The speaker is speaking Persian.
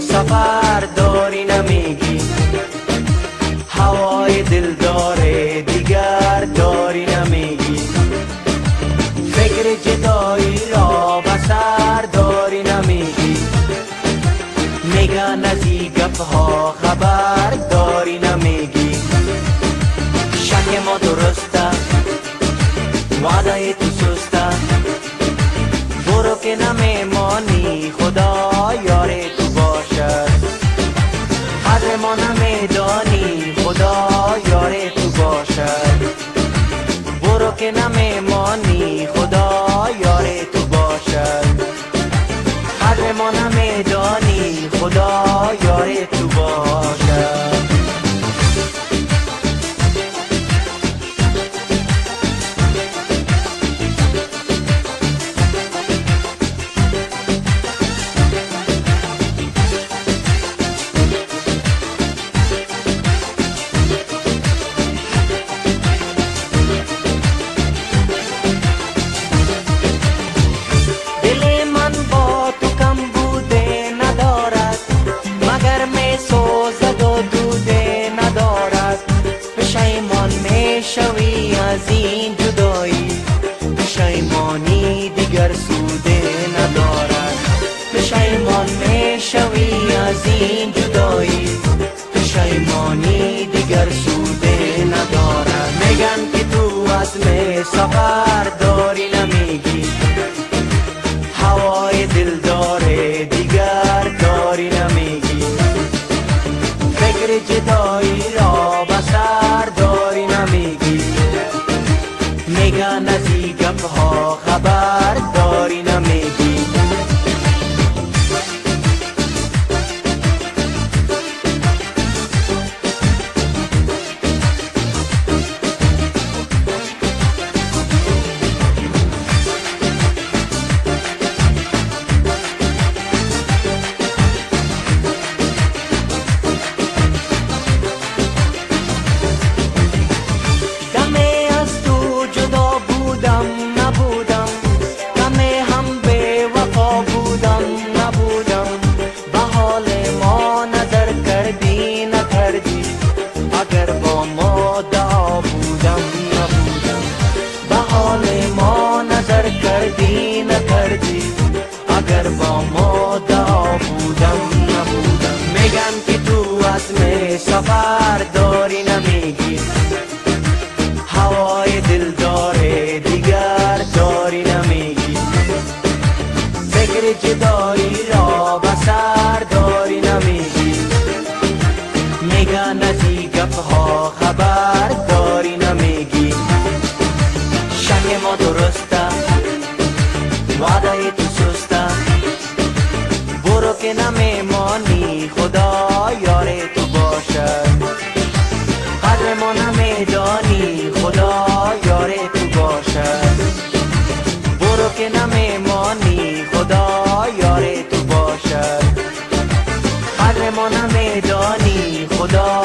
سفر داری نمیگی، هوای دل داره دیگر داری نمیگی، فکر جدایی را بسر داری نمیگی، میگن از این گپ‌ها خبر داری نمیگی. شک ما درسته، وعده تو سسته، برو که نمیمانی خدا یار تو باشد، قدر ما نمیدانی خدا یار تو باشد، برو که نمیمانی خدا یار تو باشد، قدر ما نمیدانی خدا یار تو باشد. شوی از این جدایی، پشیمانی دیگر سوده ندارد، پشیمان میشوی از این جدایی، پشیمانی دیگر سوده ندارد. میگن که تو عزم سفر داری نمیگی، هوای دل داره دیگر داری نمیگی، فکر جدایی را بسر داری نمیگی، میگن از این گپ‌ها خبر داری نمیگی. اگر با ما دعا بودم نبودم، به حال ما نظر کردی نکردی، اگر با ما دعا بودم نبودم. میگن که تو عزم سفر داری نمیگی، هوای دل داره دیگر داری نمیگی، فکر جدایی را بسر داری نمیگی، میگن از این گپ‌ها خبر داری نمیگی. شک ما درسته، وعده تو سسته، برو که نمیمانی خدا یار تو باشد، قدر ما نمیدانی خدا یار تو باشد، برو که نمیمانی خدا یار تو باشد، قدر ما نمیدانی خدا